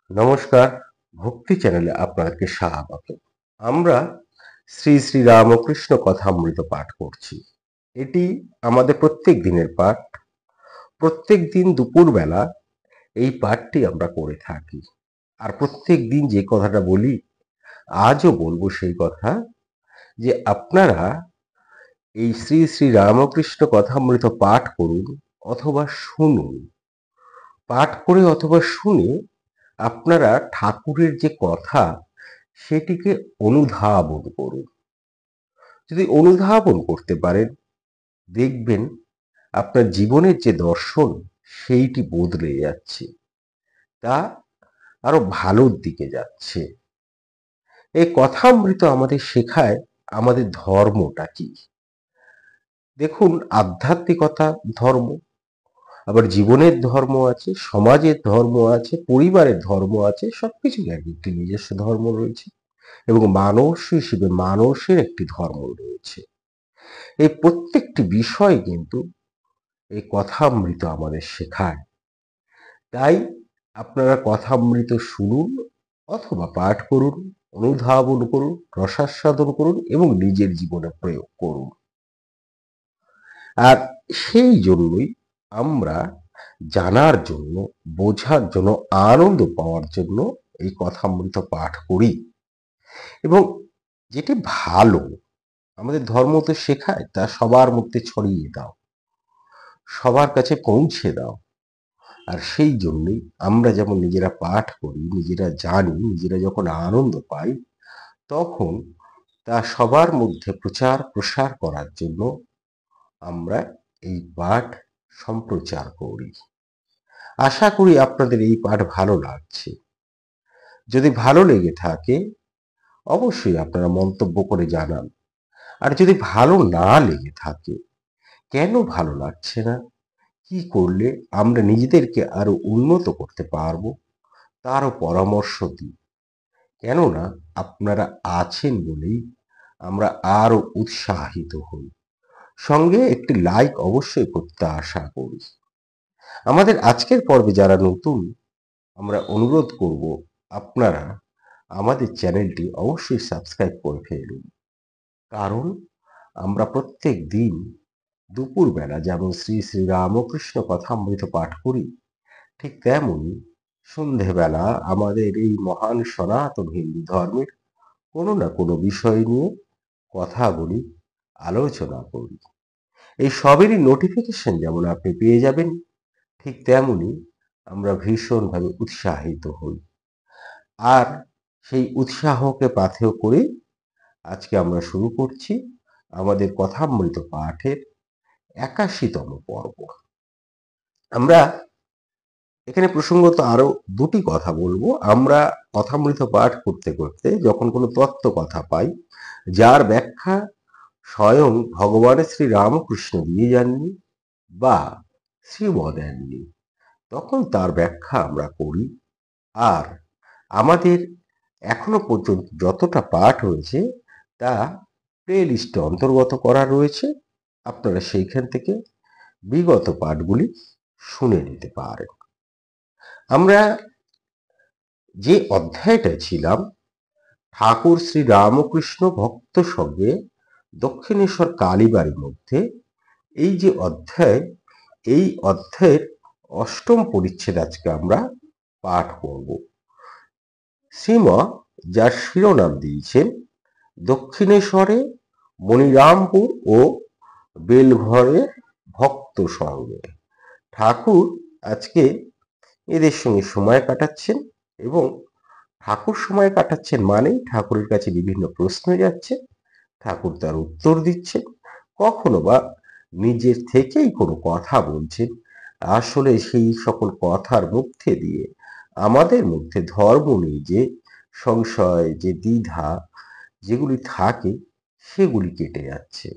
নমস্কার, ভক্তি চ্যানেলে আপনাদেরকে স্বাগত। আমরা শ্রী শ্রী রামকৃষ্ণ কথামৃত পাঠ করছি। এটি আমাদের প্রত্যেক দিনের পাঠ। প্রত্যেক দিন দুপুরবেলা এই পাঠটি আমরা করে থাকি। আর প্রত্যেক দিন যে কথাটা বলি, আজও বলবো সেই কথা, যে আপনারা এই শ্রী শ্রী রামকৃষ্ণ কথামৃত পাঠ করুন অথবা শুনুন। পাঠ করে অথবা শুনে আপনারা ঠাকুরের যে কথা সেটিকে অনুধাবন করুন। যদি অনুধাবন করতে পারেন, দেখবেন আপনার জীবনের যে দর্শন সেইটি বদলে যাচ্ছে, তা আরো ভালোর দিকে যাচ্ছে। এই কথামৃত আমাদের শেখায় আমাদের ধর্মটা কি। দেখুন, আধ্যাত্মিকতা ধর্ম, আবার জীবনের ধর্ম আছে, সমাজের ধর্ম আছে, পরিবারের ধর্ম আছে, সবকিছুর একটি নিজস্ব ধর্ম রয়েছে এবং মানুষ হিসেবে মানুষের একটি ধর্ম রয়েছে। এই প্রত্যেকটি বিষয় কিন্তু এই কথামৃত আমাদের শেখায়। তাই আপনারা কথামৃত শুনুন অথবা পাঠ করুন, অনুধাবন করুন, রসাস্বাদন করুন এবং নিজের জীবনে প্রয়োগ করুন। আর সেই জন্যই আমরা জানার জন্য, বোঝার জন্য, আনন্দ পাওয়ার জন্য এই কথামৃত পাঠ করি। এবং যেটি ভালো আমাদের ধর্ম তো শেখায়, তা সবার মধ্যে ছড়িয়ে দাও, সবার কাছে পৌঁছে দাও। আর সেই জন্যই আমরা যেমন নিজেরা পাঠ করি, নিজেরা জানি, নিজেরা যখন আনন্দ পাই, তখন তা সবার মধ্যে প্রচার প্রসার করার জন্য আমরা এই পাঠ সম্প্রচার করি। আশা করি আপনাদের এই পাঠ ভালো লাগছে। যদি ভালো লেগে থাকে, অবশ্যই আপনারা মন্তব্য করে জানান। আর যদি ভালো না লেগে থাকে, কেন ভালো লাগছে না, কি করলে আমরা নিজেদেরকে আরো উন্নত করতে পারবো, তারও পরামর্শ দিই। কেননা আপনারা আছেন বলেই আমরা আরো উৎসাহিত হই। সঙ্গে একটি লাইক অবশ্যই করতে আশা করি। আমাদের আজকের পর্বে যারা নতুন, আমরা অনুরোধ করব আপনারা আমাদের চ্যানেলটি অবশ্যই সাবস্ক্রাইব করে ফেলুন। কারণ আমরা প্রত্যেক দিন দুপুরবেলা যেমন শ্রী শ্রী রামকৃষ্ণ কথামৃত পাঠ করি, ঠিক তেমনি সন্ধেবেলা আমাদের এই মহান সনাতন হিন্দু ধর্মের কোনো না কোনো বিষয় নিয়ে কথা বলি, আলোচনা করি। এই সবেরই নোটিফিকেশন যেমন আপনি পেয়ে যাবেন, ঠিক তেমনি আমরা ভীষণভাবে উৎসাহিত হই। আর সেই উৎসাহকে পাথেয় করে আজকে আমরা শুরু করছি আমাদের কথামৃত পাঠের ৮১তম পর্ব। আমরা এখানে প্রসঙ্গত আরো দুটি কথা বলবো। আমরা কথামৃত পাঠ করতে করতে যখন কোনো তত্ত্ব কথা পাই, যার ব্যাখ্যা স্বয়ং ভগবান শ্রী রামকৃষ্ণ দিয়ে যাননি বা শ্রীম দেননি, তখন তার ব্যাখ্যা আমরা করি। আর আমাদের এখনো পর্যন্ত যতটা পাঠ হয়েছে তা প্লে লিস্টে অন্তর্গত করা রয়েছে। আপনারা সেইখান থেকে বিগত পাঠগুলি শুনে নিতে পারেন। আমরা যে অধ্যায়টা ছিলাম, ঠাকুর শ্রী রামকৃষ্ণ ভক্ত সঙ্গে দক্ষিণেশ্বর কালীবাড়ির মধ্যে, এই যে অধ্যায়, এই অধ্যায়ের অষ্টম পরিচ্ছেদ আজকে আমরা পাঠ করব। শ্রীমা যার শিরোনাম দিয়েছেন দক্ষিণেশ্বরে মনিরামপুর ও বেলঘরের ভক্ত সঙ্গে। ঠাকুর আজকে এদের সঙ্গে সময় কাটাচ্ছেন এবং ঠাকুর সময় কাটাচ্ছেন মানেই ঠাকুরের কাছে বিভিন্ন প্রশ্ন যাচ্ছে, ঠাকুর তার উত্তর দিচ্ছেন, কখনো বা নিজের থেকেই কোনো কথা বলছেন। আসলে সেই সকল কথার মধ্যে দিয়ে আমাদের মধ্যে ধর্ম নিয়ে যে সংশয়, যে দ্বিধা যেগুলি থাকে, সেগুলি কেটে যাচ্ছে,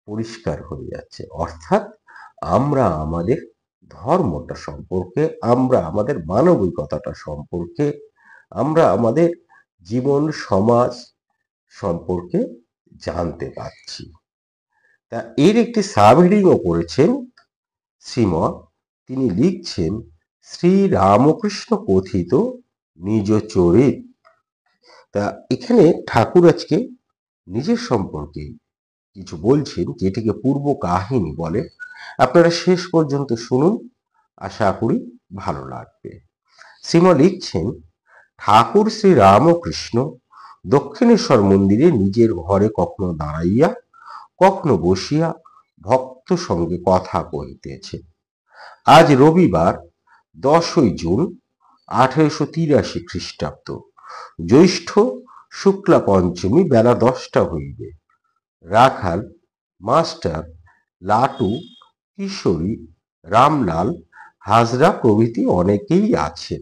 পরিষ্কার হয়ে যাচ্ছে। অর্থাৎ আমরা আমাদের ধর্মটা সম্পর্কে, আমরা আমাদের মানবিকতাটা সম্পর্কে, আমরা আমাদের জীবন সমাজ সম্পর্কে জানতে পারছি। তা এর একটি সাবহেডিংও করেছেন শ্রীম। তিনি লিখছেন শ্রী রামকৃষ্ণ কথিত নিজ চরিত। তা এখানে ঠাকুর আজকে নিজের সম্পর্কে কিছু বলছেন, যেটিকে পূর্ব কাহিনী বলে। আপনারা শেষ পর্যন্ত শুনুন, আশা করি ভালো লাগবে। শ্রীমা লিখছেন, ঠাকুর শ্রী রামকৃষ্ণ দক্ষিণেশ্বর মন্দিরে নিজের ঘরে কখনো দাঁড়াইয়া কখনো বসিয়া ভক্ত সঙ্গে কথা কহিতেছে। আজ রবিবার 10ই জুন 1883 খ্রিস্টাব্দ, জ্যৈষ্ঠ শুক্লা পঞ্চমী, বেলা 10টা হইবে। রাখাল, মাস্টার, লাটু, কিশোরী, রামলাল, হাজরা প্রভৃতি অনেকেই আছেন।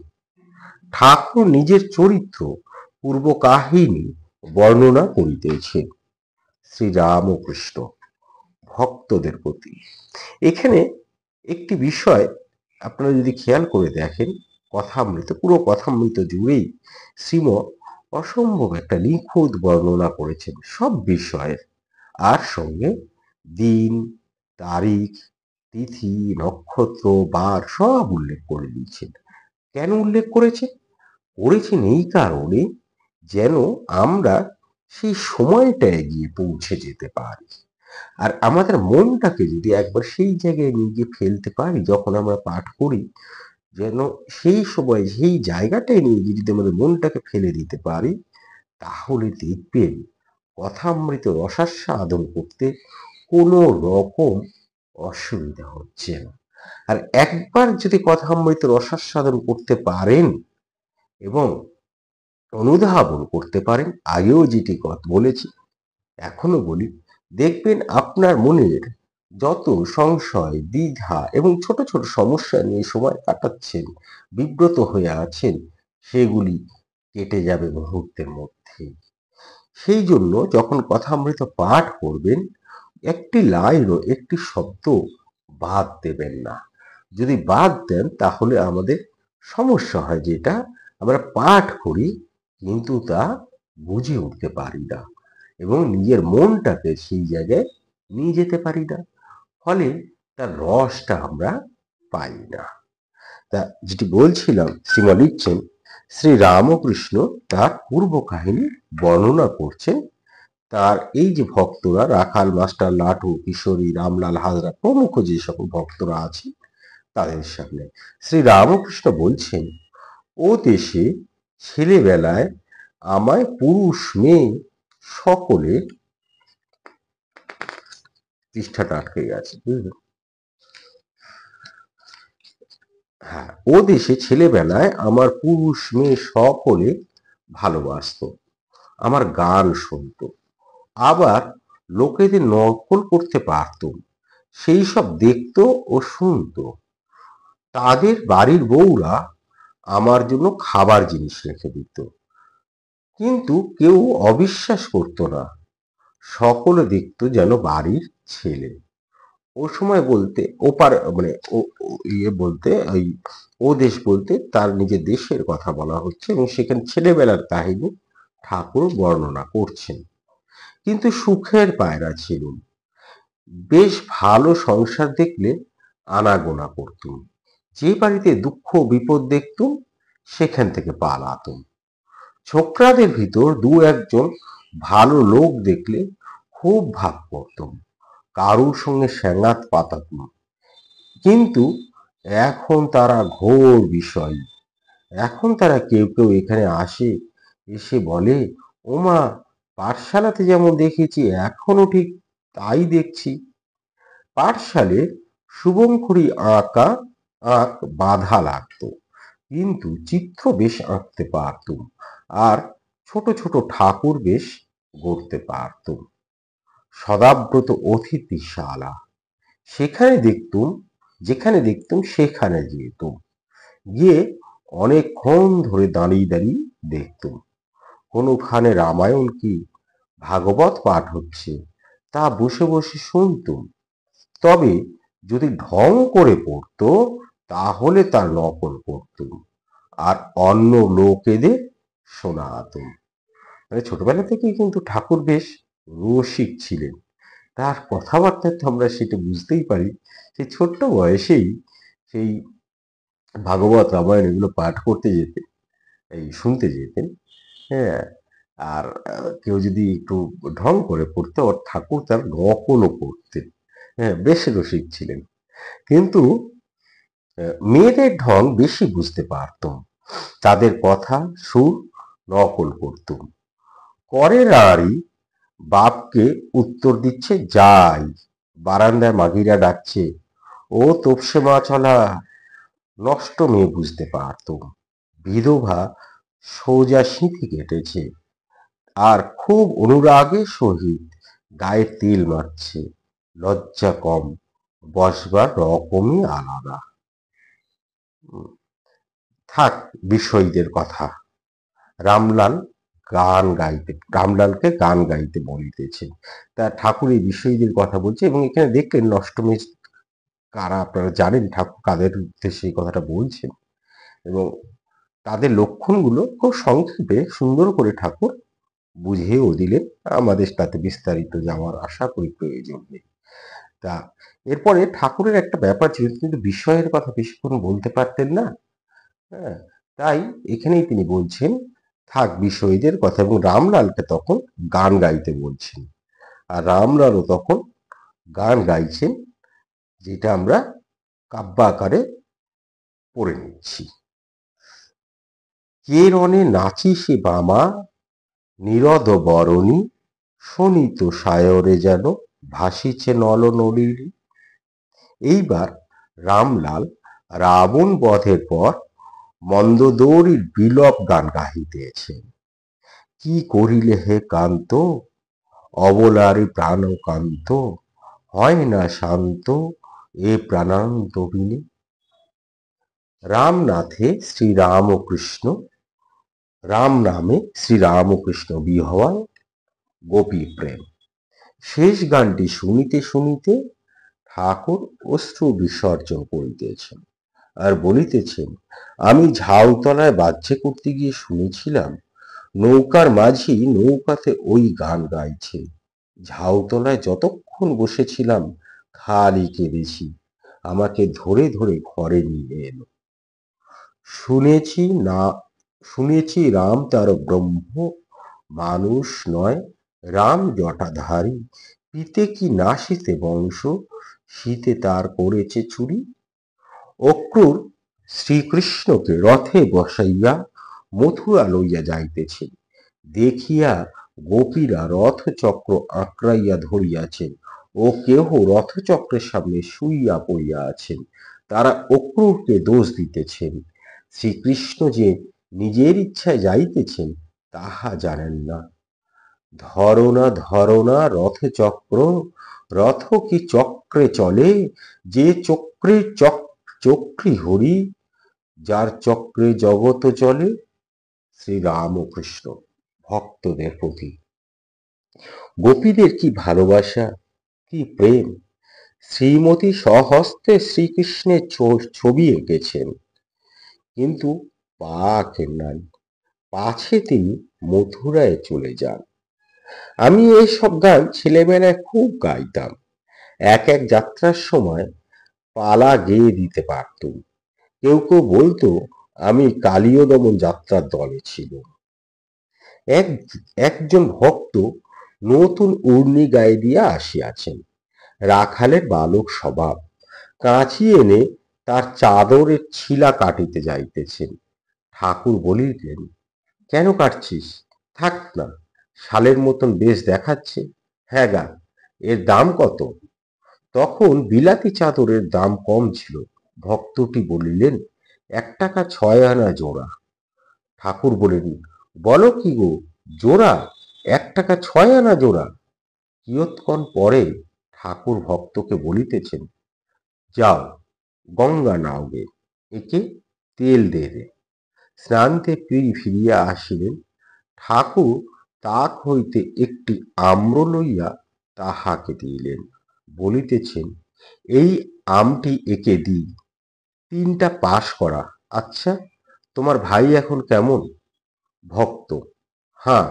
ঠাকুর নিজের চরিত্র পূর্ব কাহিনী বর্ণনা করিতেছেন। শ্রীরামকৃষ্ণ ভক্তদের প্রতি। এখানে একটি বিষয় আপনারা যদি খেয়াল করে দেখেন, কথামৃত, পুরো কথামৃত জুড়েই শ্রীম অসম্ভব একটা নিখুঁত বর্ণনা করেছেন সব বিষয়ের, আর সঙ্গে দিন, তারিখ, তিথি, নক্ষত্র, বার সব উল্লেখ করে দিয়েছেন। কেন উল্লেখ করেছেন? এই কারণে যেন আমরা সেই সময়টায় গিয়ে পৌঁছে যেতে পারি। আর আমাদের মনটাকে যদি একবার সেই জায়গায় নিয়ে গিয়ে ফেলতে পারি, যখন আমরা পাঠ করি, যেন সেই সময় সেই জায়গাটায় নিয়ে গিয়ে যদি আমাদের মনটাকে ফেলে দিতে পারি, তাহলে দেখবেন কথামৃত রসাস্বাদন করতে কোনো রকম অসুবিধা হচ্ছে না। আর একবার যদি কথামৃত রসাস্বাদন করতে পারেন এবং অনুধাবন করতে পারেন, আগেও যেটি কথা বলেছি এখনো বলি, দেখবেন আপনার মনের যত সংশয়, দ্বিধা এবং ছোট ছোট সমস্যা নিয়ে সময় কাটাচ্ছেন, বিব্রত হয়ে আছেন, সেগুলি কেটে যাবে মুহূর্তের মধ্যে। সেই জন্য যখন কথামৃত পাঠ করবেন, একটি লাইনও একটি শব্দ বাদ দেবেন না। যদি বাদ দেন তাহলে আমাদের সমস্যা হয়, যেটা আমরা পাঠ করি কিন্তু তা বুঝে উঠতে পারি না এবং নিজের মনটাকে সেই জায়গায় নিয়ে যেতে পারি না, ফলে তার রসটা আমরা পাই না। তা যেটি বলছিলাম, শ্রীমা লিখছেন, শ্রী রামকৃষ্ণ তার পূর্ব কাহিনী বর্ণনা করছেন। তার এই যে ভক্তরা, রাখাল, মাস্টার, লাটু, কিশোরী, রামলাল, হাজরা প্রমুখ যে সকল ভক্তরা আছে তাদের সামনে শ্রী রামকৃষ্ণ বলছেন, ও দেশে ছেলেবেলায় আমায় পুরুষ মেয়ে সকলে, পৃষ্ঠাটা আটকে গেছে, বুঝলেন? হ্যাঁ, ও দেশে ছেলেবেলায় আমার পুরুষ মেয়ে সকলে ভালোবাসতো, আমার গান শুনতো, আবার লোকেদের নকল করতে পারতুম, সেই সব দেখতো ও শুনতো। তাদের বাড়ির বউরা আমার জন্য খাবার জিনিস রেখে দিত, কিন্তু কেউ অবিশ্বাস করতো না, সকলে দেখতো যেন বাড়ির ছেলে। ও সময় বলতে ওপার মানে ইয়ে বলতে ওই ও দেশ বলতে তার নিজের দেশের কথা বলা হচ্ছে, এবং সেখানে ছেলেবেলার কাহিনী ঠাকুর বর্ণনা করছেন। কিন্তু সুখের পায়রা ছিলুম, বেশ ভালো সংসার দেখলে আনাগোনা করতুম, যে বাড়িতে দুঃখ বিপদ দেখতুম সেখান থেকে পালাতুম। ছোকরাদের ভিতর দু একজন ভালো লোক দেখলে খুব ভাব করতুম, কারুর সঙ্গে সেঙ্গাত পাতাতুম। কিন্তু এখন তারা ঘোর বিষয়ী। এখন তারা কেউ কেউ এখানে আসে, এসে বলে, ওমা, পাঠশালাতে যেমন দেখেছি এখনো ঠিক তাই দেখছি। পাঠশালে শুভঙ্করী আঁকা আঁক বাধা লাগতো, কিন্তু চিত্র বেশ আঁকতে পারতুম, আর ছোট ছোট ঠাকুর বেশ গড়তে পারতুম। সদাব্রত অতিথিশালা, সেখানে দেখতুম, যেখানে দেখতুম সেখানে যেতুম, গিয়ে অনেকক্ষণ ধরে দাঁড়িয়ে দাঁড়িয়ে দেখতুম। কোনোখানে রামায়ণ কি ভাগবত পাঠ হচ্ছে, তা বসে বসে শুনতুম। তবে যদি ঢং করে পড়তো তাহলে তার নকল করতুম আর অন্য লোকেদের শোনাতুম। মানে ছোটবেলা থেকেই কিন্তু ঠাকুর বেশ রসিক ছিলেন। তার কথাবার্তায় তো আমরা সেটা বুঝতেই পারি, সেই ছোট্ট বয়সেই সেই ভাগবত রামায়ণ এগুলো পাঠ করতে যেতে এই শুনতে যেতেন। হ্যাঁ, আর কেউ যদি একটু ঢং করে পড়তো, ওর ঠাকুর তার নকলও করতেন। হ্যাঁ, বেশ রসিক ছিলেন। কিন্তু মেয়েদের ঢং বেশি বুঝতে পারতুম। তাদের কথা, সুর নকল করতুম। করে নারী বাপকে উত্তর দিচ্ছে যাই, বারান্দায় মাগিরা ডাকছে ও তোপসে মাছলা। নষ্ট মেয়ে বুঝতে পারতুম। বিধবা সোজা সিঁথি কেটেছে আর খুব অনুরাগের সহিত গায়ে তেল মারছে। লজ্জা কম, বসবার রকমই আলাদা। উম, থাক বিষয়ীদের কথা। রামলাল রামলালকে গান গাইতে বলিতেছেন। তা ঠাকুর এই বিষয়ীদের কথা বলছে এবং এখানে দেখলেন অষ্টমী কারা, আপনারা জানেন ঠাকুর কাদের উদ্দেশ্যে এই কথাটা বলছেন এবং তাদের লক্ষণগুলো খুব সংক্ষেপে সুন্দর করে ঠাকুর বুঝিয়েও দিলেন। আমাদের তাতে বিস্তারিত যাওয়ার আশা করি প্রয়োজন নেই। তা এরপরে ঠাকুরের একটা ব্যাপার ছিল, কিন্তু বিষয়ের কথা বেশিক্ষণ বলতে পারতেন না। হ্যাঁ, তাই এখানেই তিনি বলছেন থাক বিষয়ীদের কথা, এবং রামলালকে তখন গান গাইতে বলছেন। আর রামলালও তখন গান গাইছেন, যেটা আমরা কাব্য আকারে পড়ে নিচ্ছি। কে রণে নাচিসে বামা, নীরদ বরণী, শোনিত সায়রে যেন ভাসিছে নলনলিনী। এইবার রামলাল রাবণ বধের পর মন্দোদরীর বিলপ গান গাহিতেছেন। কি করিলে হে কান্ত, অবলারী প্রাণকান্ত, হয় না শান্ত এ প্রাণান্ত বিনে। রামনাথে শ্রীরামকৃষ্ণ, রাম নামে শ্রীরামকৃষ্ণ বিহওয়াল গোপী প্রেম। শেষ গানটি শুনিতে শুনিতে ঠাকুর অশ্রু বিসর্জন করিতেছেন আর বলিতেছেন, আমি ঝাউতলায় বাহ্যে করতে গিয়ে শুনেছিলাম নৌকার মাঝি নৌকাতে ওই গান গাইছে। ঝাউতলায় যতক্ষণ বসেছিলাম খালি কেঁদেছি। আমাকে ধরে ধরে ঘরে নিয়ে এলো। শুনেছি না, শুনেছি রাম তার ব্রহ্ম, মানুষ নয় রাম জটাধারী। পিতে কি নাশিতে বংশ, শীতে তার করেছে চুরি। অক্রূর শ্রীকৃষ্ণকে রথে বসাইয়া মথুরা লইয়া যাইতেছেন। দেখিয়া গোপীরা রথচক্র আঁকড়াইয়া ধরিয়াছেন ও কেহ রথচক্রের সামনে শুইয়া পড়িয়া আছেন। তারা অক্রূরকে দোষ দিতেছেন। শ্রীকৃষ্ণ যে নিজের ইচ্ছায় যাইতেছেন তাহা জানেন না। ধরো না রথচক্র, রথ কি চক্রে চলে, যে চক্রে চক্রী হরি, যার চক্রে জগৎ চলে। শ্রীরামকৃষ্ণ ভক্তদের প্রতি গোপীদের কি ভালোবাসা, কি প্রেম! শ্রীমতী স্বহস্তে শ্রীকৃষ্ণের ছবি এঁকেছেন, কিন্তু পা আঁকেন নাই। পাছে তিনি মথুরায় চলে যান। আমি এইসব গান ছেলেবেলায় খুব গাইতাম। এক এক যাত্রার সময় পালা গেয়ে দিতে পারতুম। কেউ কেউ বলতো আমি কালীয় দমন যাত্রার দলে ছিল। এক একজন ভক্ত নতুন উর্নি গায়ে দিয়া আসিয়াছেন। রাখালের বালক স্বভাব, কাঁচি এনে তার চাদরের ছিলা কাটিতে যাইতেছেন। ঠাকুর বলিলেন, কেন কাটছিস? থাক না, শালের মতন বেশ দেখাচ্ছে। হ্যাঁ গা, এর দাম কত? তখন বিলাতি চাদরের দাম কম ছিল। ভক্তটি বলিলেন, 1 টাকা 6 আনা জোড়া। ঠাকুর বলিলেন, বলো কি গো, জোড়া? 1 টাকা 6 আনা জোড়া? কিয়ৎক্ষণ পরে ঠাকুর ভক্তকে বলিতেছেন, যাও গঙ্গা নাওগে, একে তেল দে দে। স্নানতে ফিরিয়া আসিলেন। ঠাকুর তাক হইতে একটি আম্র লইয়া তাহাকে দিলেন। বলিতেছেন, এই আমটি একে দিই, 3টা পাশ করা। আচ্ছা, তোমার ভাই এখন কেমন? ভক্ত, হাঁ,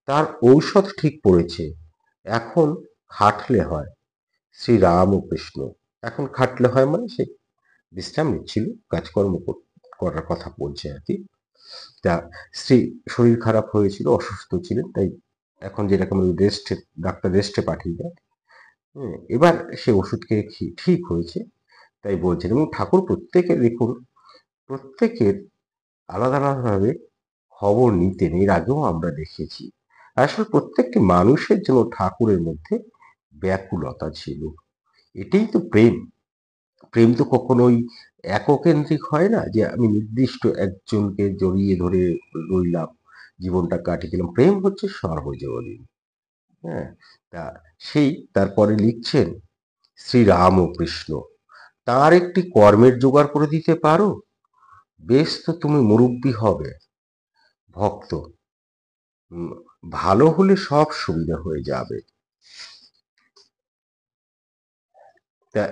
তার ঔষধ ঠিক পড়েছে, এখন খাটলে হয়। শ্রীরামকৃষ্ণ, এখন খাটলে হয় মানে সে বিশ্রাম নিচ্ছিল, কাজকর্ম করার কথা বলছে আর কি। তা স্ত্রী শরীর খারাপ হয়েছিল, অসুস্থ ছিলেন, তাই এখন যেরকম রেস্টে, ডাক্তার রেস্টে পাঠিয়ে দেয়। এবার সে ওষুধ খেয়ে ঠিক হয়েছে, তাই বলছেন। এবং ঠাকুর প্রত্যেকের দেখুন, প্রত্যেকের আলাদা আলাদাভাবে খবর নিতেন, এর আগেও আমরা দেখেছি। আসলে প্রত্যেকটি মানুষের জন্য ঠাকুরের মধ্যে ব্যাকুলতা ছিল। এটাই তো প্রেম। প্রেম তো কখনোই এককেন্দ্রিক হয় না, যে আমি নির্দিষ্ট একজনকে জড়িয়ে ধরে রইলাম, জীবনটা কাটিয়ে দিলাম। প্রেম হচ্ছে সর্বজনীন। হ্যাঁ, তা সেই তারপরে লিখছেন, শ্রীরাম ও কৃষ্ণ, তার একটি কর্মের জোগাড় করে দিতে পারো? বেশ, তো তুমি মুরব্বি হবে ভক্ত, ভালো হলে সব সুবিধা হয়ে যাবে। তা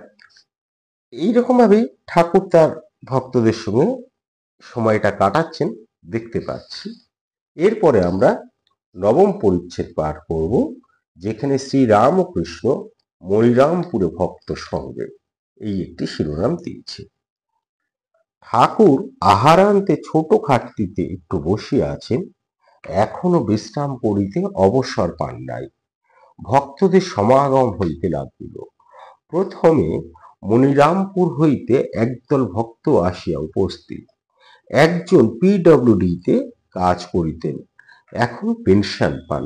এইরকম ভাবেই ঠাকুর তার ভক্তদের সঙ্গে সময়টা কাটাচ্ছেন দেখতে পাচ্ছি। এরপরে আমরা নবম পরিচ্ছেদ পাঠ করব, যেখানে শ্রীরাম ও কৃষ্ণ মনিরামপুরে ভক্ত সঙ্গে, এই একটি শিরোনাম দিয়েছে। ঠাকুর আহারান্তে ছোট খাটটিতে একটু বসিয়া আছেন, এখনো বিশ্রাম করিতে অবসর পান নাই। ভক্তদের সমাগম হইতে লাগিল। প্রথমে মনিরামপুর হইতে একদল ভক্ত আসিয়া উপস্থিত। একজন পিডব্লিউডিতে কাজ করিতেন, এখন পেনশন পান।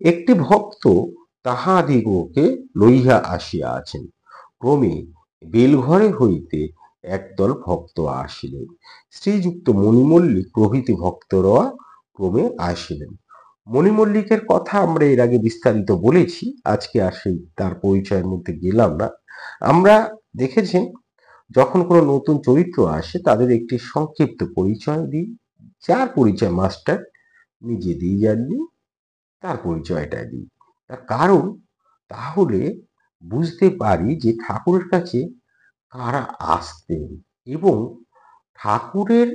একটি ভক্ত তাহাদিগকে লইয়া আসিয়া আছেন। ক্রমে বেলঘরে হইতে একদল ভক্ত আসিলেন। শ্রীযুক্ত মণিমল্লিক প্রভৃতি ভক্তরা ক্রমে আসিলেন। মণিমল্লিকের কথা আমরা এর আগে বিস্তারিত বলেছি, আজকে আর সেই তার পরিচয়ের মধ্যে গেলাম না। আমরা দেখেছেন, যখন কোনো নতুন চরিত্র আসে তাদের একটি সংক্ষিপ্ত পরিচয় দিই, যার পরিচয় মাস্টার নিজে দিয়ে যাননি, তার পরিচয়টা দিই। তার কারণ, তাহলে বুঝতে পারি যে ঠাকুরের কাছে কারা আসতেন এবং ঠাকুরের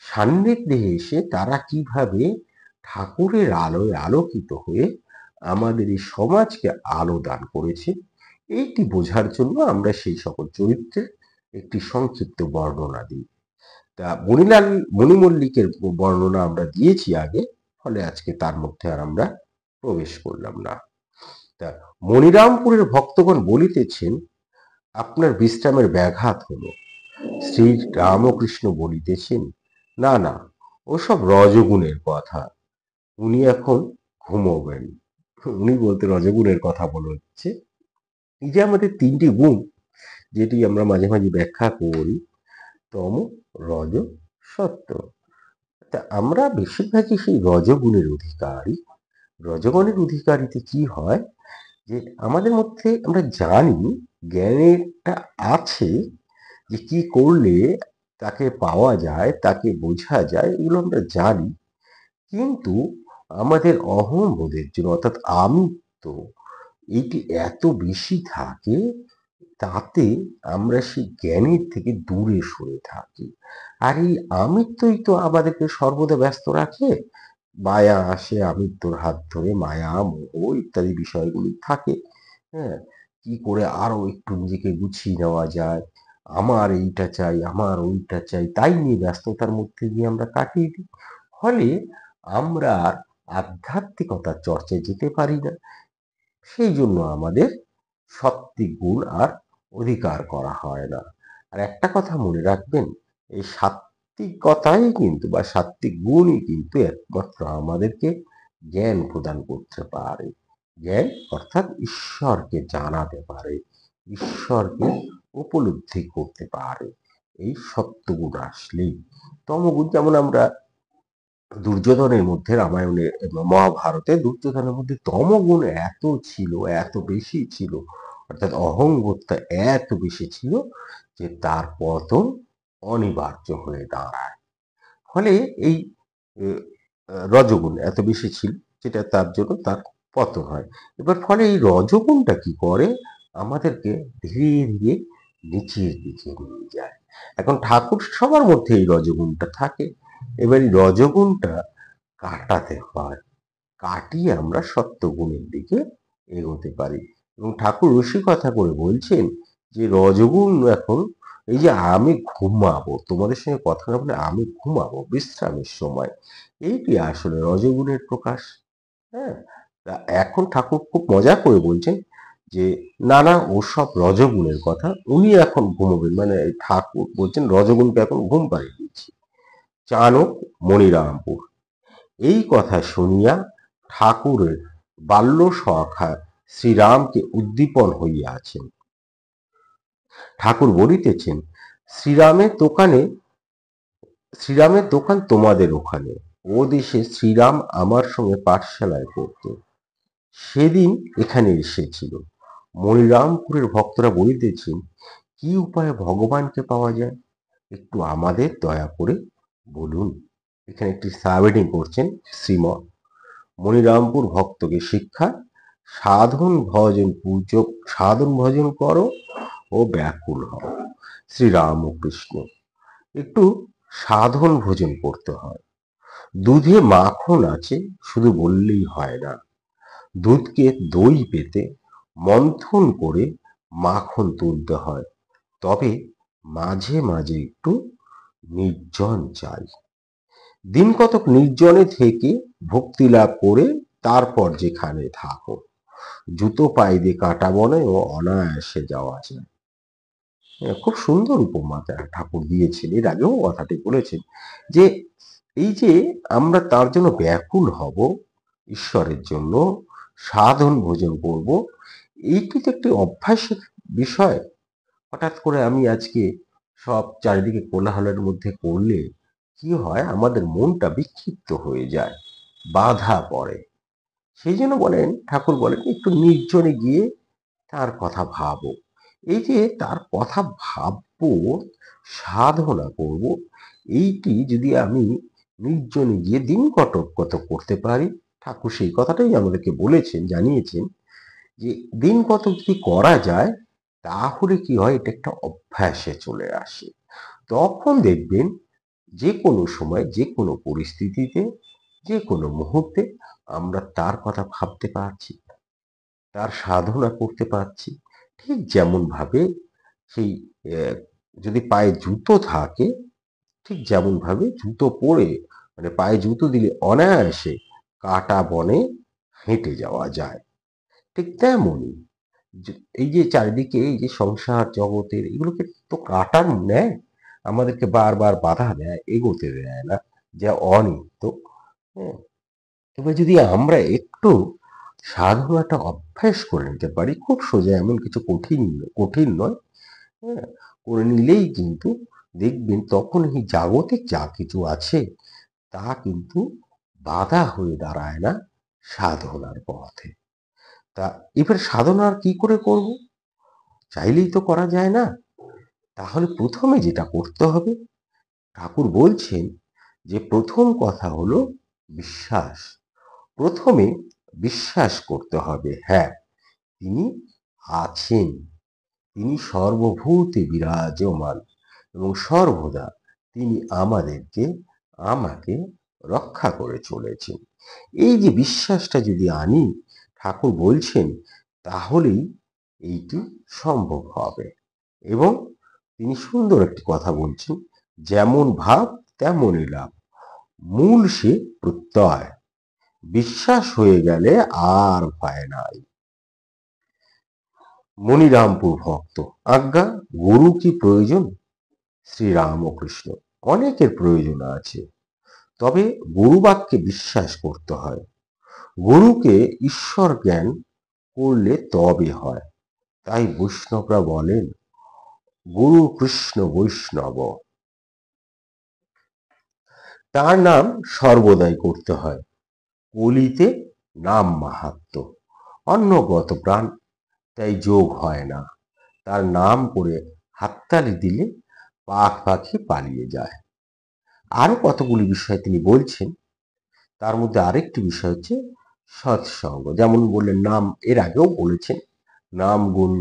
সান্নিধ্যে এসে তারা কিভাবে ঠাকুরের আলোয় আলোকিত হয়ে আমাদের এই সমাজকে আলো দান করেছে। এইটি বোঝার জন্য আমরা সেই সকল চরিত্রের একটি সংক্ষিপ্ত বর্ণনা দিই। তা মণিমল্লিকের বর্ণনা আমরা দিয়েছি আগে, ফলে আজকে তার মধ্যে আর আমরা প্রবেশ করলাম না। তা মনিরামপুরের ভক্তগণ বলিতেছেন, আপনার বিশ্রামের ব্যাঘাত হলো। শ্রী রামকৃষ্ণ বলিতেছেন, না না, ওসব রজগুণের কথা, উনি এখন ঘুমোবেন। উনি বলতে রজগুণের কথা বলা হচ্ছে। এই যে আমাদের তিনটি গুণ, যেটি আমরা মাঝে মাঝে ব্যাখ্যা করি, তম, রজ, সত্য। তা আমরা বেশিরভাগই সেই রজগুণের অধিকারী। রজগুণের অধিকারীতে কি হয়, যে আমাদের মধ্যে আমরা জানি, জ্ঞানেরটা আছে, যে কি করলে তাকে পাওয়া যায়, তাকে বোঝা যায়, এগুলো আমরা জানি। কিন্তু আমাদের অহংবোধের জন্য, অর্থাৎ আমিত্ব, এইটি এত বেশি থাকে, তাতে আমরা সেই জ্ঞানের থেকে দূরে সরে থাকি। আর এই আমিত্বই তো আমাদেরকে সর্বদা ব্যস্ত রাখে। মায়া আসে আমিত্বর হাত ধরে, মায়া মোহ ইত্যাদি বিষয়গুলি থাকে। হ্যাঁ, কি করে আরো একটু নিজেকে গুছিয়ে নেওয়া যায়, আমার এইটা চাই, আমার ওইটা চাই, তাই নিয়ে ব্যস্ততার মধ্যে দিয়ে আমরা কাটিয়ে দিই। ফলে আমরা আর আধ্যাত্মিকতার চর্চায় যেতে পারি না। সেই জন্য আমাদের সাত্ত্বিক গুণ আর অধিকার করা হয় না। আর একটা কথা মনে রাখবেন, এই সাত্ত্বিকতাই কিন্তু বা সাত্ত্বিক গুণই কিন্তু একমাত্র আমাদেরকে জ্ঞান প্রদান করতে পারে। জ্ঞান অর্থাৎ ঈশ্বরকে জানাতে পারে, ঈশ্বরকে উপলব্ধি করতে পারে। এই সত্যগুণ আসলেই, তমগুণ যেমন আমরা দুর্যোধনের মধ্যে, রামায়ণে এবং মহাভারতে দুর্যোধনের মধ্যে তমগুণ এত ছিল, এত বেশি ছিল, অর্থাৎ অহংবোধটা এত বেশি ছিল, যে তার পতন অনিবার্য হয়ে দাঁড়ায়। ফলে এই রজগুণ এত বেশি ছিল, যেটা তার জন্য তার পতন হয়। এবার ফলে এই রজগুণটা কি করে, আমাদেরকে ধীরে ধীরে নিচের দিকে নিয়ে যায়। এখন ঠাকুর সবার মধ্যে এই রজগুণটা থাকে, এবার এই রজগুণটা কাটাতে হয়, কাটিয়ে আমরা সত্যগুণের দিকে এগোতে পারি। এবং ঠাকুর রসিকতা করে বলছেন যে রজগুণ এখন এই যে আমি ঘুমাবো, তোমাদের সঙ্গে কথা না বলে আমি ঘুমাবো, বিশ্রামের সময়, এইটি আসলে রজোগুণের প্রকাশ। হ্যাঁ? তা এখন ঠাকুর খুব মজা করে বলছেন যে না, না ওসব রজোগুণের কথা। উনি এখন ঘুমোবেন। মানে এই ঠাকুর বলছেন রজোগুণকে এখন ঘুম পাড়িয়ে দিচ্ছি। চাণক, মনিরামপুর। এই কথা শুনিয়া ঠাকুরের বাল্য সখা শ্রীরামকে উদ্দীপন হইয়াছেন। ঠাকুর বলিতেছেন, শ্রীরামের দোকান তোমাদের ওখানে। ও দেশে শ্রীরাম আমার সঙ্গে পাঠশালায় পড়তো, সেদিন এখানে এসেছিল। মনিরামপুরের ভক্তরা বলিতেছেন, কি উপায়ে ভগবানকে পাওয়া যায় একটু আমাদের দয়া করে বলুন। এখানে একটি সাবহেডিং করছেন শ্রীমৎ। মনিরামপুর ভক্তকে শিক্ষা, সাধন ভজন করো ও ব্যাকুল হও। শ্রীরামকৃষ্ণ। একটু সাধন ভোজন করতে হয়। দুধে মাখন আছে শুধু বললেই হয় না। দুধকে দই পেতে মন্থন করে মাখন তুলতে হয়। তবে মাঝে মাঝে একটু নির্জন চাই। দিন কতক নির্জনে থেকে ভক্তি লাভ করে তারপর যেখানে থাকো। জুতো পায়ে দিয়ে কাটা বনে ও অনায়াসে যাওয়া যায়। খুব সুন্দর উপমা ঠাকুর দিয়েছেন। এর আগেও কথাটি বলেছেন যে এই যে আমরা তার জন্য ব্যাকুল হব, ঈশ্বরের জন্য সাধন ভোজন করব, এইটি তো একটি অভ্যাসের বিষয়। হঠাৎ করে আমি আজকে সব চারিদিকে কোলাহলের মধ্যে করলে কি হয়, আমাদের মনটা বিক্ষিপ্ত হয়ে যায়, বাধা পড়ে। সেই জন্য ঠাকুর বলেন একটু নির্জনে গিয়ে তার কথা ভাবো। এই যে তার কথা ভাববো, সাধনা করব, এইটি যদি আমি নির্জনে গিয়ে দিন কত করতে পারি, ঠাকুর সেই কথাটাই আমাদেরকে বলেছেন, জানিয়েছেন যে দিন কত যদি করা যায় তাহলে কি হয়, এটা একটা অভ্যাসে চলে আসে। তখন দেখবেন যে কোনো সময়, যে কোনো পরিস্থিতিতে, যে কোনো মুহূর্তে আমরা তার কথা ভাবতে পারছি, তার সাধনা করতে পারছি। ঠিক যেমন ভাবে সেই যদি পায়ে জুতো থাকে, ঠিক যেমন ভাবে জুতো পরে মানে পায়ে জুতো দিলে অনায়াসে কাটা বনে হেঁটে যাওয়া যায়, ঠিক তেমনই এই যে চারিদিকে এই যে সংসার জগতের এগুলোকে তো কাটার নেয়, আমাদেরকে বারবার বাধা দেয়, এগোতে দেয় না, যা অনিত্য। হ্যাঁ, তবে যদি আমরা একটু সাধনাটা অভ্যাস করে নিতে পারি, খুব সোজা, এমন কিছু কঠিন নয়। হ্যাঁ, করে নিলেই কিন্তু দেখবেন তখন এই জাগতিক যা কিছু আছে তা কিন্তু বাধা হয়ে দাঁড়ায় না সাধনার পথে। তা এবার সাধনা আর কি করে করব? চাইলেই তো করা যায় না। তাহলে প্রথমে যেটা করতে হবে, ঠাকুর বলছেন যে প্রথম কথা হলো বিশ্বাস। প্রথমে বিশ্বাস করতে হবে, হ্যাঁ তিনি আছেন, তিনি সর্বভূতে বিরাজমান এবং সর্বদা তিনি আমাকে রক্ষা করে চলেছেন। এই যে বিশ্বাসটা যদি আনি, ঠাকুর বলছেন, তাহলেই এইটি সম্ভব হবে। এবং তিনি সুন্দর একটি কথা বলছেন, যেমন ভাব তেমনই লাভ, মূল সে প্রত্যয়, বিশ্বাস হয়ে গেলে আর ভয় নাই। মনিরামপুর ভক্ত। আজ্ঞা, গুরু কি প্রয়োজন? শ্রীরামকৃষ্ণ। অনেকের প্রয়োজন আছে, তবে গুরুবাক্যে বিশ্বাস করতে হয়। গুরুকে ঈশ্বর জ্ঞান করলে তবে হয়। তাই বৈষ্ণবরা বলেন, গুরু কৃষ্ণ বৈষ্ণব। তার নাম সর্বদাই করতে হয়। কলিতে নাম মাহাত্ম্য, অন্নগত প্রাণ, তাই যোগ হয় না। তার নাম করে হাততালি দিলে পাখি পালিয়ে যায়। আরো কতগুলি বিষয় তিনি বলছেন। তার মধ্যে আরেকটি বিষয় হচ্ছে সৎসঙ্গ। যেমন বললেন নাম, এর আগেও বলেছেন নাম গুণ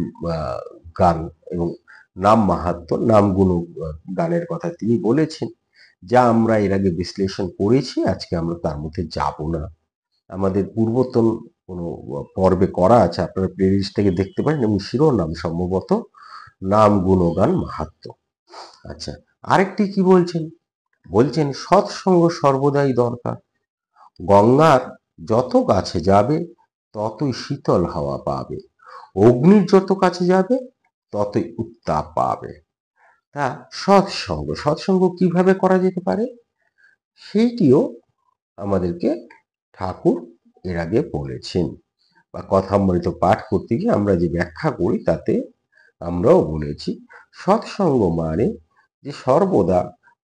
গান এবং নাম মাহাত্ম্য, নাম গুণ গানের কথা তিনি বলেছেন, যা আমরা এর আগে বিশ্লেষণ করেছি। আজকে আমরা তার মধ্যে যাব না। আমাদের পূর্বতন কোনো পর্বে করা আছে, আপনারা প্লেলিস্ট থেকে দেখতে পারেন, এবং শিরোনাম সম্ভবত নাম গুণগান মাহাত্ম্য। আচ্ছা, আরেকটি কি বলছেন? বলছেন সৎসঙ্গ সর্বদাই দরকার। গঙ্গার যত কাছে যাবে ততই শীতল হাওয়া পাবে, অগ্নির যত কাছে যাবে ততই উত্তাপ পাবে। তা সৎসঙ্গ কিভাবে করা যেতে পারে সেইটিও আমাদেরকে ঠাকুর এর আগে বলেছেন, বা কথামৃত পাঠ করতে গিয়ে আমরা যে ব্যাখ্যা করি তাতে আমরাও বলেছি সৎসঙ্গ মানে যে সর্বদা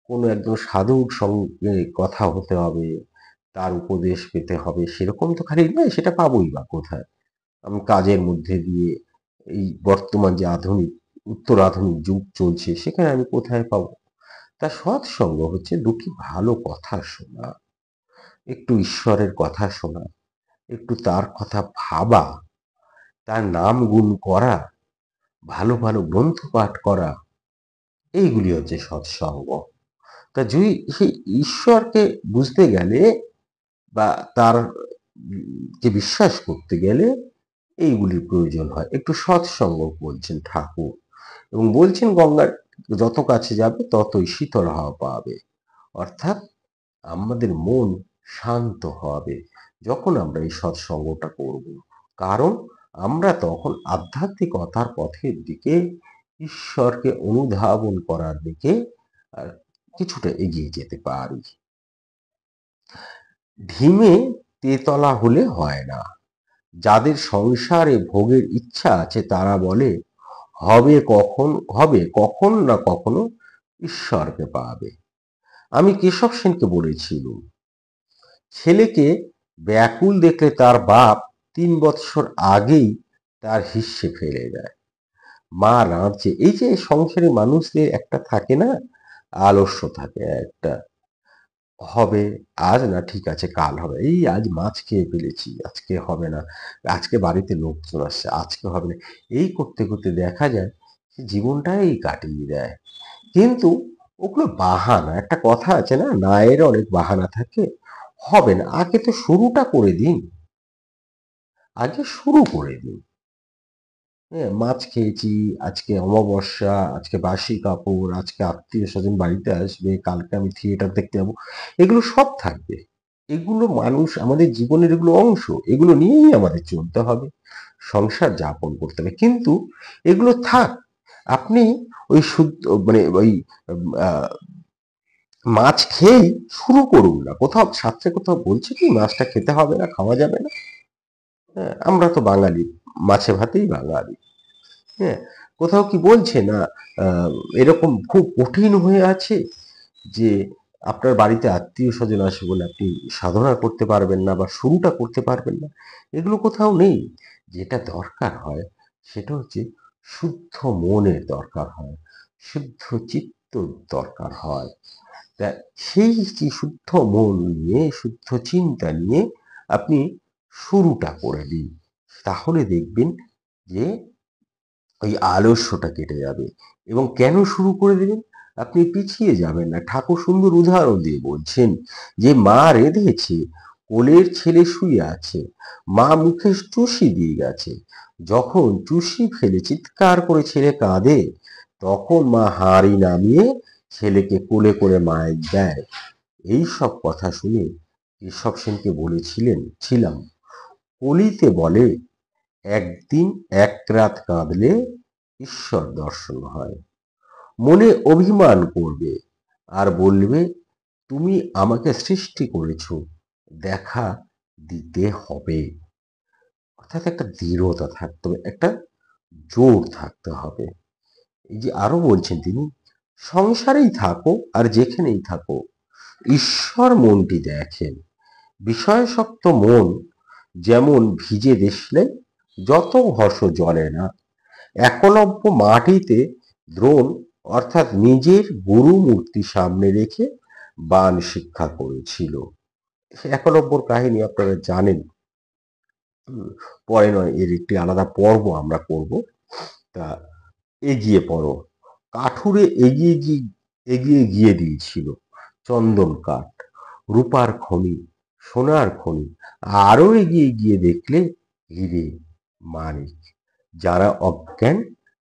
কোনো একজন সাধুর সঙ্গে কথা হতে হবে, তার উপদেশ পেতে হবে, সেরকম তো খালি নয়, সেটা পাবোই বা কোথায়? আমি কাজের মধ্যে দিয়ে এই বর্তমান যে আধুনিক উত্তর আধুনিক যুগ চলছে সেখানে আমি কোথায় পাবো? তা সৎসঙ্গ হচ্ছে দুটি ভালো কথা শোনা, একটু ঈশ্বরের কথা শোনা, একটু তার কথা ভাবা, তার নাম গুণ করা, ভালো ভালো গ্রন্থ পাঠ করা, এইগুলি হচ্ছে সৎসঙ্গ। তা যদি সেই ঈশ্বরকে বুঝতে গেলে বা তার কে বিশ্বাস করতে গেলে এইগুলির প্রয়োজন হয়। একটু সৎসঙ্গ বলছেন ঠাকুর, এবং বলছেন গঙ্গার যত কাছে যাবে ততই শীতল হাওয়া পাবে। অর্থাৎ আমাদের মন শান্ত হবে যখন আমরা এই সৎসঙ্গটা করব। কারণ আমরা তখন আধ্যাত্মিকতার পথের দিকে, ঈশ্বরকে অনুধাবন করার দিকে কিছুটা এগিয়ে যেতে পারি। ধিমে তেতলা হলে হয় না। যাদের সংসারে ভোগের ইচ্ছা আছে তারা বলে হবে কখন না কখনো ঈশ্বরকে পাবে। আমি কেশব সেনকে বলেছিলুম, ছেলেকে ব্যাকুল দেখলে তার বাপ ৩ বৎসর আগেই তার হিস্সে ফেলে দেয়। মা রাঁধছে। এই যে সংসারে মানুষদের একটা থাকে না, আলস্য থাকে একটা, হবে আজ না, ঠিক আছে কাল হবে, এই আজ মাছ খেয়ে ফেলেছি আজকে হবে না, আজকে বাড়িতে লোকজন আসছে আজকে হবে না, এই করতে করতে দেখা যায় যে জীবনটাই কাটিয়ে দেয়। কিন্তু ওগুলো বাহানা, একটা কথা আছে না, নায়ের অনেক বাহানা থাকে। হবে না, আগে তো শুরুটা করে দিন, আগে শুরু করে দিন। হ্যাঁ, মাছ খেয়েছি, আজকে অমাবস্যা, আজকে বাসি কাপড়, আজকে আত্মীয় স্বজন বাড়িতে আসবে, কালকে আমি থিয়েটার দেখতে যাবো, এগুলো সব থাকবে। এগুলো মানুষ আমাদের জীবনের এগুলো অংশ, এগুলো নিয়েই আমাদের চলতে হবে, সংসার যাপন করতে হবে। কিন্তু এগুলো থাক, আপনি ওই শুদ্ধ মানে ওই আহ, মাছ খেয়েই শুরু করুন না। কোথাও শাস্ত্রে কোথাও বলছে কি মাছটা খেতে হবে না, খাওয়া যাবে না? হ্যাঁ, আমরা তো বাঙালি, মাছে ভাতেই বাঙালি। হ্যাঁ, কোথাও কি বলছে না আহ, এরকম খুব কঠিন হয়ে আছে যে আপনার বাড়িতে আত্মীয় স্বজন আসে বলে আপনি সাধনা করতে পারবেন না বা শুরুটা করতে পারবেন না? এগুলো কোথাও নেই। যেটা দরকার হয় সেটা হচ্ছে শুদ্ধ মনের দরকার হয়, শুদ্ধ চিত্ত দরকার হয়। তা সেই যে শুদ্ধ মন নিয়ে, শুদ্ধ চিন্তা নিয়ে আপনি শুরুটা করে দিন, তাহলে দেখবেন যে ওই আলস্যটা কেটে যাবে। এবং কেন শুরু করে দেবেন? আপনি পিছিয়ে যাবেন না। ঠাকুর সুন্দর উদাহরণ দিয়ে বলছেন যে মা রেঁধেছে, কোলের ছেলে শুয়ে আছে, মা মুখে চুষি দিয়ে গেছে, যখন চুষি ফেলে চিৎকার করে ছেলে কাঁদে, তখন মা হাঁড়ি নামিয়ে ছেলেকে কোলে করে মায়ের দেয়। এই সব কথা শুনে কেশব সেনকে ছিলাম, কলিতে বলে একদিন এক রাত কাঁদলে ঈশ্বর দর্শন হয়। মনে অভিমান করবে আর বলবে তুমি আমাকে সৃষ্টি করেছ, দেখা দিতে হবে। অর্থাৎ একটা দৃঢ়তা থাকতে হবে, একটা জোর থাকতে হবে। এই যে আরো বলছেন তিনি, সংসারেই থাকো আর যেখানেই থাকো ঈশ্বর মনটি দেখেন। বিষয়াসক্ত মন যেমন ভিজে দেখলে যত ঘষ জ্বলে না। একলব্য মাটিতে দ্রোণ অর্থাৎ নিজের গুরু মূর্তি সামনে রেখে বাণ শিক্ষা করেছিল। একলব্যর কাহিনী আপনারা জানেন। পরে নয়, এর একটি আলাদা পর্ব আমরা করব। তা এগিয়ে পড়ো, কাঠুরে এগিয়ে গিয়ে দিয়েছিল চন্দন কাঠ, রূপার খনি, সোনার খনি। আরো এগিয়ে গিয়ে দেখলে হিরে, মানিক। যারা অজ্ঞান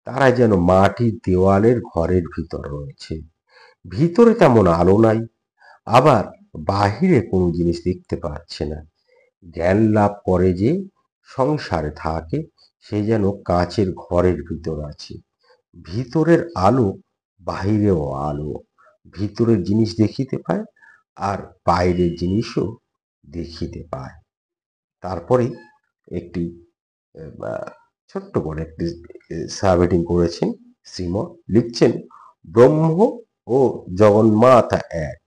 তারা যেন মাটির দেওয়ালের ঘরের ভিতর রয়েছে। ভিতরে তেমন আলো নাই, আবার বাহিরে কোনো জিনিস দেখতে পাচ্ছে না। জ্ঞান লাভ করে যে সংসারে থাকে, সে যেন কাঁচের ঘরের ভিতর আছে। ভিতরের আলো, বাহিরেও আলো। ভিতরের জিনিস দেখিতে পায়, আর বাইরের জিনিসও দেখিতে পায়। তারপরে একটি ছোট্ট করে একটি সাবহেডিং করেছেন শ্রীম, লিখছেন ব্রহ্ম ও জগন্মাতা এক।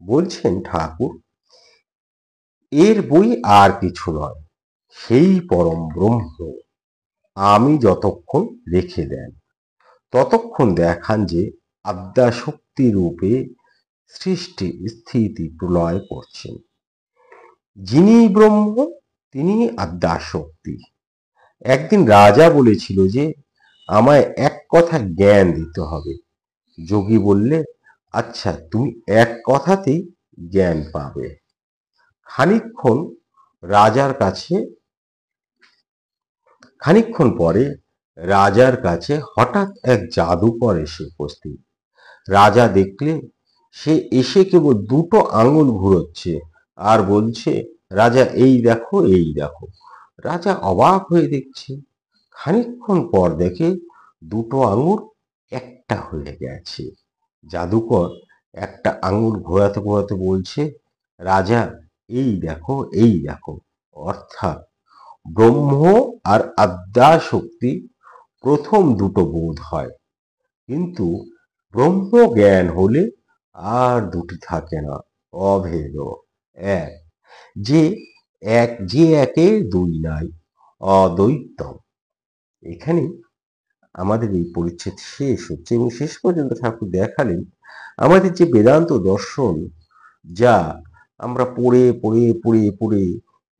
বলছেন ঠাকুর, এর বই আর কিছু নয়, সেই পরম ব্রহ্ম আমি যতক্ষণ রেখে দেন, ততক্ষণ দেখান যে আদ্যাশক্তি রূপে সৃষ্টি স্থিতি প্রলয় করছেন। যিনি ব্রহ্ম, তিনি আদ্যাশক্তি। একদিন রাজা বলেছিল যে আমায় এক কথা জ্ঞান দিতে হবে। যোগী বললে, আচ্ছা তুমি এক কথাতেই জ্ঞান পাবে। খানিকক্ষণ পরে রাজার কাছে হঠাৎ এক জাদুকর এসে উপস্থিত। রাজা দেখলেন সে এসে কেবল দুটো আঙুল ঘুরোচ্ছে আর বলছে, রাজা এই দেখো এই দেখো। রাজা অবাক হয়ে দেখছে। খানিকক্ষণ পর দেখে দুটো আঙুল একটা হয়ে গেছে। জাদুকর একটা আঙুল ঘোরাতে ঘোরাতে বলছে, রাজা এই দেখো এই দেখো। অর্থাৎ ব্রহ্ম আর আদ্যাশক্তি প্রথম দুটো বোধ হয়, কিন্তু ব্রহ্ম জ্ঞান হলে আর দুটি থাকে না, অভেদ এক। যে যে একে দুই নাই, অদ্বৈতম। এখানে আমাদের এই পরিচ্ছেদ শেষ হচ্ছে, এবং শেষ পর্যন্ত ঠাকুর দেখালেন আমাদের যে বেদান্ত দর্শন, যা আমরা পড়ে পড়ে পড়ে পড়ে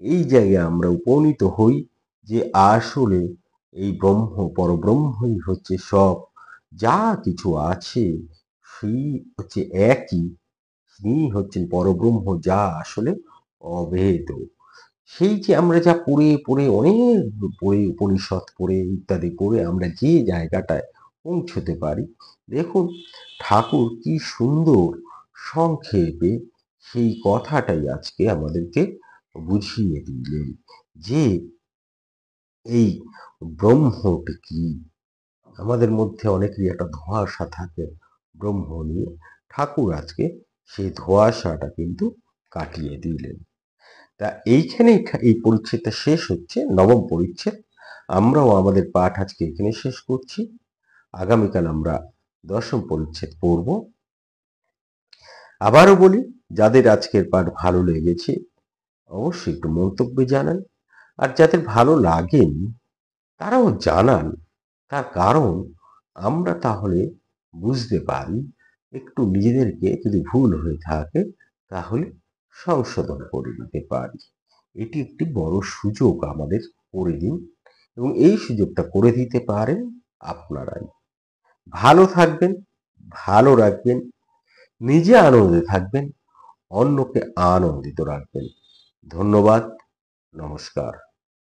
এই জায়গায় আমরা উপনীত হই যে আসলে এই ব্রহ্ম পরব্রহ্মই হচ্ছে সব, যা কিছু আছে সেই হচ্ছে একই, তিনি হচ্ছেন পরব্রহ্ম, যা আসলে অভেদ। সেই যে আমরা যা পড়ে পড়ে অনেক পড়ে উপনিষদ পড়ে ইত্যাদি পড়ে আমরা যে জায়গাটায় পৌঁছতে পারি, দেখুন ঠাকুর কি সুন্দর সংক্ষেপে সেই কথাটাই আজকে আমাদেরকে বুঝিয়ে দিলেন যে এই ব্রহ্মটা কি। আমাদের মধ্যে অনেকেরই একটা ধোঁয়াশা থাকে ব্রহ্ম নিয়ে, ঠাকুর আজকে সেই ধোঁয়াশাটা কিন্তু কাটিয়ে দিলেন। তা এইখানেই এই পরিচ্ছেদটা শেষ হচ্ছে, নবম পরিচ্ছেদ। আমরাও আমাদের পাঠ আজকে এখানে শেষ করছি। আগামীকাল আমরা দশম পরিচ্ছেদ পড়ব। আবারও বলি, যাদের আজকের পাঠ ভালো লেগেছে অবশ্যই একটু মন্তব্যে জানান, আর যাদের ভালো লাগেনি তারাও জানান। তার কারণ আমরা তাহলে বুঝতে পারি, একটু নিজেদেরকে যদি ভুল হয়ে থাকে তাহলে সংশোধন করে নিতে পারি। এটি একটি বড় সুযোগ আমাদের করে দিন, এবং এই সুযোগটা করে দিতে পারেন আপনারাই। ভালো থাকবেন, ভালো রাখবেন, নিজে আনন্দে থাকবেন, অন্যকে আনন্দিত রাখবেন। ধন্যবাদ, নমস্কার।